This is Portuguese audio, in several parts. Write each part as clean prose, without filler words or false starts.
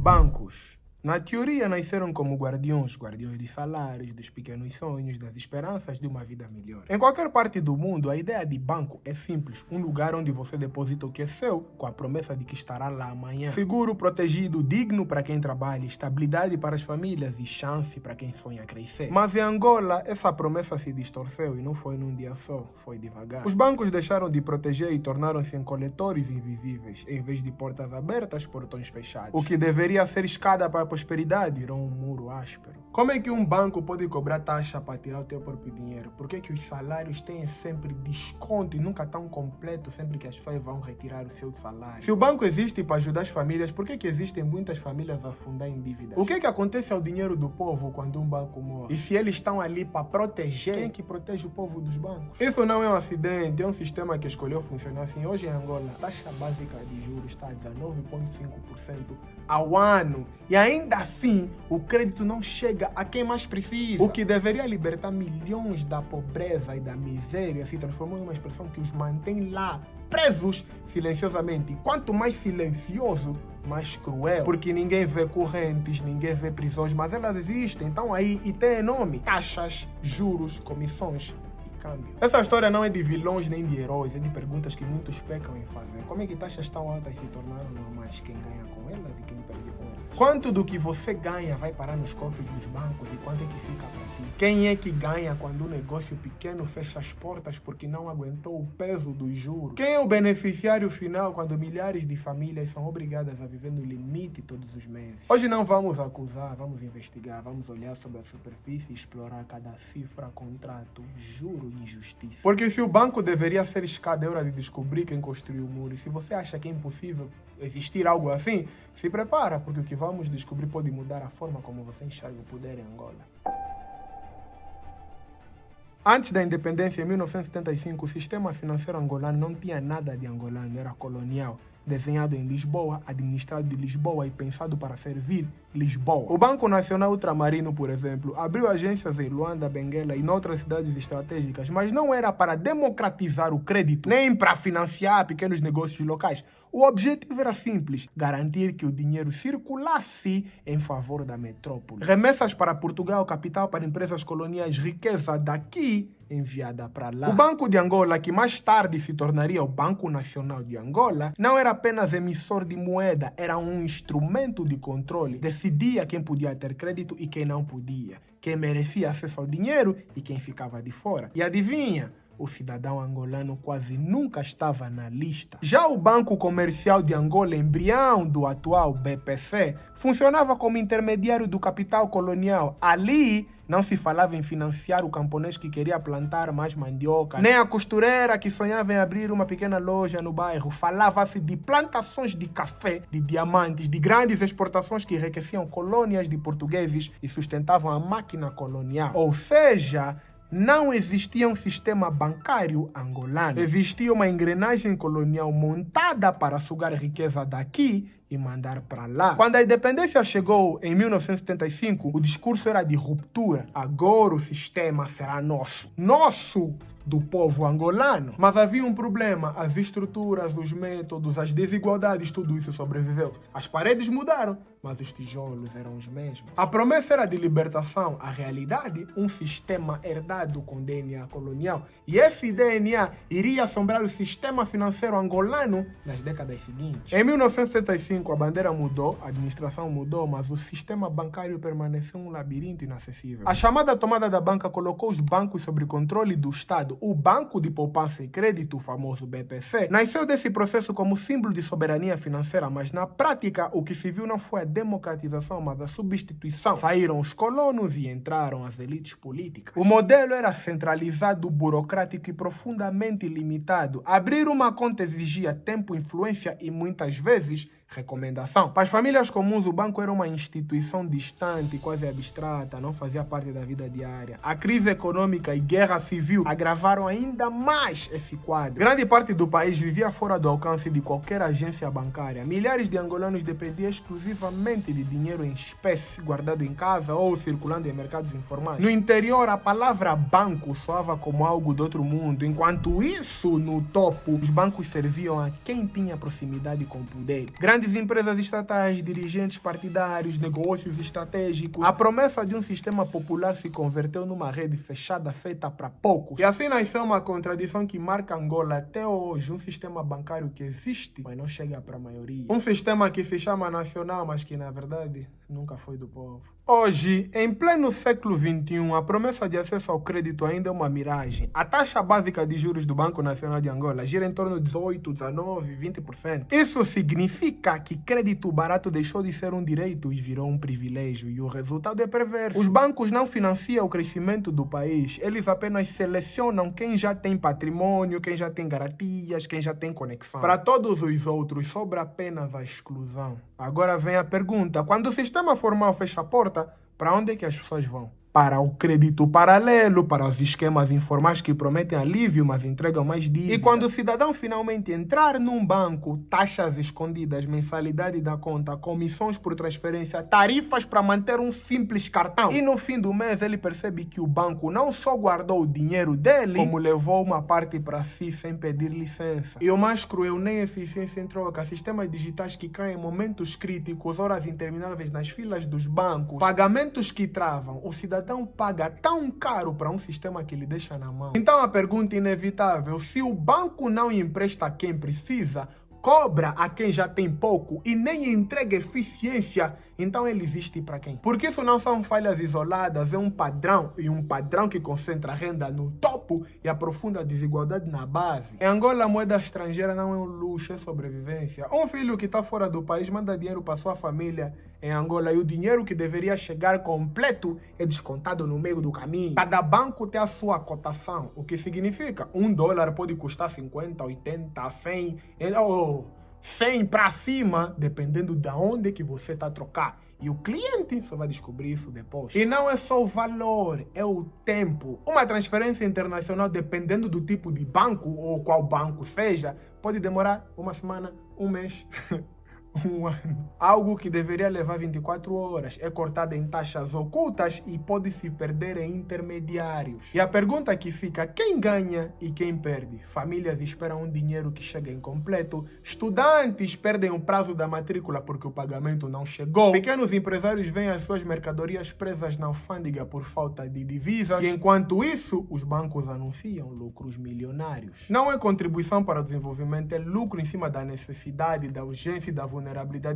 Bancos. Na teoria, nasceram como guardiões de salários, dos pequenos sonhos, das esperanças de uma vida melhor. Em qualquer parte do mundo, a ideia de banco é simples. Um lugar onde você deposita o que é seu, com a promessa de que estará lá amanhã. Seguro, protegido, digno para quem trabalha, estabilidade para as famílias e chance para quem sonha crescer. Mas em Angola, essa promessa se distorceu e não foi num dia só, foi devagar. Os bancos deixaram de proteger e tornaram-se em coletores invisíveis, em vez de portas abertas, portões fechados. O que deveria ser escada para a prosperidade virou um muro áspero. Como é que um banco pode cobrar taxa para tirar o teu próprio dinheiro? Por que os salários têm sempre desconto e nunca tão completo sempre que as pessoas vão retirar o seu salário? Se o banco existe para ajudar as famílias, por que existem muitas famílias a afundar em dívidas? O que acontece ao dinheiro do povo quando um banco morre? E se eles estão ali para proteger, quem é que protege o povo dos bancos? Isso não é um acidente, é um sistema que escolheu funcionar assim. Hoje em Angola, a taxa básica de juros está a 19,5% ao ano. E ainda assim, o crédito não chega a quem mais precisa. O que deveria libertar milhões da pobreza e da miséria se transformou numa expressão que os mantém lá, presos silenciosamente. E quanto mais silencioso, mais cruel. Porque ninguém vê correntes, ninguém vê prisões, mas elas existem. Então aí, e tem nome: taxas, juros, comissões. Essa história não é de vilões nem de heróis, é de perguntas que muitos pecam em fazer. Como é que taxas tão altas se tornaram normais? Quem ganha com elas e quem perde com elas? Quanto do que você ganha vai parar nos cofres dos bancos e quanto é que fica para ti? Quem é que ganha quando um negócio pequeno fecha as portas porque não aguentou o peso dos juros? Quem é o beneficiário final quando milhares de famílias são obrigadas a viver no limite todos os meses? Hoje não vamos acusar, vamos investigar, vamos olhar sobre a superfície e explorar cada cifra, contrato, juro e injustiça. Porque se o banco deveria ser escada, é hora de descobrir quem construiu o muro. E se você acha que é impossível existir algo assim, se prepara, porque o que vamos descobrir pode mudar a forma como você enxerga o poder em Angola. Antes da independência, em 1975, o sistema financeiro angolano não tinha nada de angolano, era colonial. Desenhado em Lisboa, administrado de Lisboa e pensado para servir Lisboa. O Banco Nacional Ultramarino, por exemplo, abriu agências em Luanda, Benguela e noutras cidades estratégicas, mas não era para democratizar o crédito, nem para financiar pequenos negócios locais. O objetivo era simples: garantir que o dinheiro circulasse em favor da metrópole. Remessas para Portugal, capital para empresas coloniais, riqueza daqui enviada para lá. O Banco de Angola, que mais tarde se tornaria o Banco Nacional de Angola, não era apenas emissor de moeda, era um instrumento de controle. Decidia quem podia ter crédito e quem não podia, quem merecia acesso ao dinheiro e quem ficava de fora. E adivinha? O cidadão angolano quase nunca estava na lista. Já o Banco Comercial de Angola, embrião do atual BPC, funcionava como intermediário do capital colonial. Ali não se falava em financiar o camponês que queria plantar mais mandioca, nem a costureira que sonhava em abrir uma pequena loja no bairro. Falava-se de plantações de café, de diamantes, de grandes exportações que enriqueciam colônias de portugueses e sustentavam a máquina colonial. Ou seja, não existia um sistema bancário angolano. Existia uma engrenagem colonial montada para sugar riqueza daqui e mandar para lá. Quando a independência chegou em 1975, o discurso era de ruptura. Agora o sistema será nosso. Nosso! Do povo angolano. Mas havia um problema: as estruturas, os métodos, as desigualdades, tudo isso sobreviveu. As paredes mudaram, mas os tijolos eram os mesmos. A promessa era de libertação, a realidade, um sistema herdado com DNA colonial. E esse DNA iria assombrar o sistema financeiro angolano nas décadas seguintes. Em 1975, a bandeira mudou, a administração mudou, mas o sistema bancário permaneceu um labirinto inacessível. A chamada tomada da banca colocou os bancos sob controle do Estado. O Banco de Poupança e Crédito, o famoso BPC, nasceu desse processo como símbolo de soberania financeira, mas na prática o que se viu não foi a democratização, mas a substituição. Saíram os colonos e entraram as elites políticas. O modelo era centralizado, burocrático e profundamente limitado. Abrir uma conta exigia tempo, influência e muitas vezes recomendação. Para as famílias comuns, o banco era uma instituição distante, quase abstrata, não fazia parte da vida diária. A crise econômica e guerra civil agravaram ainda mais esse quadro. Grande parte do país vivia fora do alcance de qualquer agência bancária. Milhares de angolanos dependiam exclusivamente de dinheiro em espécie, guardado em casa ou circulando em mercados informais. No interior, a palavra banco soava como algo do outro mundo. Enquanto isso, no topo, os bancos serviam a quem tinha proximidade com o poder. Grandes empresas estatais, dirigentes partidários, negócios estratégicos. A promessa de um sistema popular se converteu numa rede fechada feita para poucos. E assim nasceu uma contradição que marca Angola até hoje. Um sistema bancário que existe, mas não chega para a maioria. Um sistema que se chama nacional, mas que na verdade nunca foi do povo. Hoje, em pleno século XXI, a promessa de acesso ao crédito ainda é uma miragem. A taxa básica de juros do Banco Nacional de Angola gira em torno de 18, 19, 20%. Isso significa que crédito barato deixou de ser um direito e virou um privilégio. E o resultado é perverso. Os bancos não financiam o crescimento do país. Eles apenas selecionam quem já tem patrimônio, quem já tem garantias, quem já tem conexão. Para todos os outros, sobra apenas a exclusão. Agora vem a pergunta. Quando o sistema formal fecha a porta, para onde é que as pessoas vão? Para o crédito paralelo, para os esquemas informais que prometem alívio, mas entregam mais dívida. E quando o cidadão finalmente entrar num banco, taxas escondidas, mensalidade da conta, comissões por transferência, tarifas para manter um simples cartão. E no fim do mês ele percebe que o banco não só guardou o dinheiro dele, como levou uma parte para si sem pedir licença. E o mais cruel, nem eficiência em troca. Sistemas digitais que caem em momentos críticos, horas intermináveis nas filas dos bancos, pagamentos que travam. O cidadão paga tão caro para um sistema que lhe deixa na mão. Então a pergunta inevitável: se o banco não empresta a quem precisa, cobra a quem já tem pouco e nem entrega eficiência, então ele existe para quem? Porque isso não são falhas isoladas, é um padrão, e um padrão que concentra a renda no topo e aprofunda a desigualdade na base. Em Angola, a moeda estrangeira não é um luxo, é sobrevivência. Um filho que está fora do país manda dinheiro para sua família em Angola e o dinheiro que deveria chegar completo é descontado no meio do caminho. Cada banco tem a sua cotação, o que significa $1 pode custar 50, 80, 100, 100 para cima, dependendo de onde que você está a trocar. E o cliente só vai descobrir isso depois. E não é só o valor, é o tempo. Uma transferência internacional, dependendo do tipo de banco ou qual banco seja, pode demorar uma semana, um mês, um ano. Algo que deveria levar 24 horas é cortado em taxas ocultas e pode se perder em intermediários. E a pergunta que fica: quem ganha e quem perde? Famílias esperam um dinheiro que chega incompleto, estudantes perdem o prazo da matrícula porque o pagamento não chegou, pequenos empresários veem as suas mercadorias presas na alfândega por falta de divisas, e enquanto isso, os bancos anunciam lucros milionários. Não é contribuição para o desenvolvimento, é lucro em cima da necessidade, da urgência e da vulnerabilidade.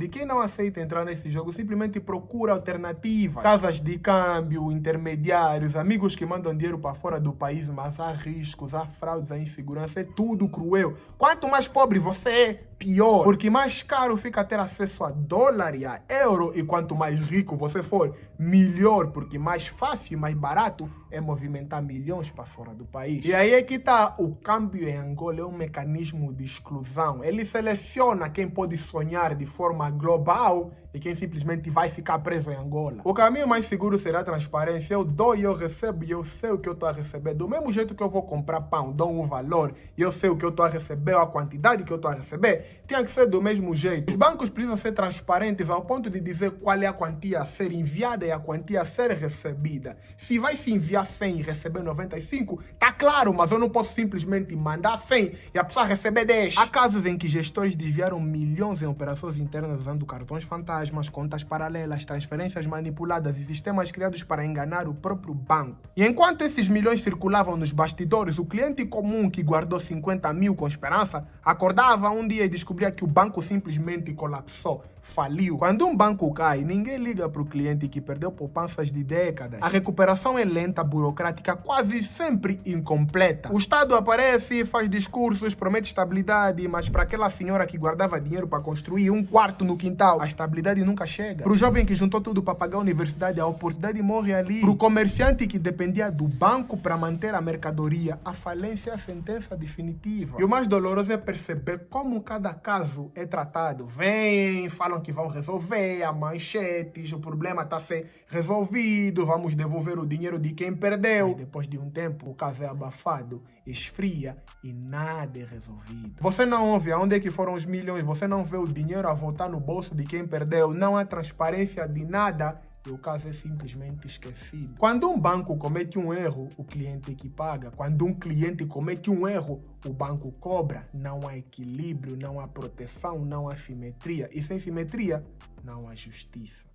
E quem não aceita entrar nesse jogo simplesmente procura alternativas. Casas de câmbio, intermediários, amigos que mandam dinheiro para fora do país, mas há riscos, há fraudes, há insegurança, é tudo cruel. Quanto mais pobre você é, pior, porque mais caro fica ter acesso a dólar e a euro, e quanto mais rico você for, melhor, porque mais fácil e mais barato é movimentar milhões para fora do país. E aí é que tá, o câmbio em Angola é um mecanismo de exclusão. Ele seleciona quem pode sonhar de forma global e quem simplesmente vai ficar preso em Angola. O caminho mais seguro será a transparência. Eu dou e eu recebo e eu sei o que eu estou a receber. Do mesmo jeito que eu vou comprar pão, dou um valor e eu sei o que eu estou a receber, a quantidade que eu estou a receber, tem que ser do mesmo jeito. Os bancos precisam ser transparentes ao ponto de dizer qual é a quantia a ser enviada e a quantia a ser recebida. Se vai se enviar 100 e receber 95, tá claro, mas eu não posso simplesmente mandar 100 e a pessoa receber 10. Há casos em que gestores desviaram milhões em operações internas usando cartões fantasmas, contas paralelas, transferências manipuladas e sistemas criados para enganar o próprio banco. E enquanto esses milhões circulavam nos bastidores, o cliente comum que guardou 50 mil com esperança acordava um dia e descobria que o banco simplesmente colapsou, faliu. Quando um banco cai, ninguém liga para o cliente que perdeu poupanças de décadas. A recuperação é lenta, burocrática, quase sempre incompleta. O Estado aparece, faz discursos, promete estabilidade, mas para aquela senhora que guardava dinheiro para construir um quarto no quintal, a estabilidade nunca chega. Para o jovem que juntou tudo para pagar a universidade, a oportunidade morre ali. Para o comerciante que dependia do banco para manter a mercadoria, a falência é a sentença definitiva. E o mais doloroso é perceber como cada caso é tratado. Vêm, falam que vão resolver, há manchetes, o problema está a ser resolvido, vamos devolver o dinheiro de quem perdeu. Mas depois de um tempo, o caso é abafado, esfria e nada é resolvido. Você não ouve aonde é que foram os milhões, você não vê o dinheiro a voltar no bolso de quem perdeu, não há transparência de nada e o caso é simplesmente esquecido. Quando um banco comete um erro, o cliente é que paga. Quando um cliente comete um erro, o banco cobra. Não há equilíbrio, não há proteção, não há simetria. E sem simetria, não há justiça.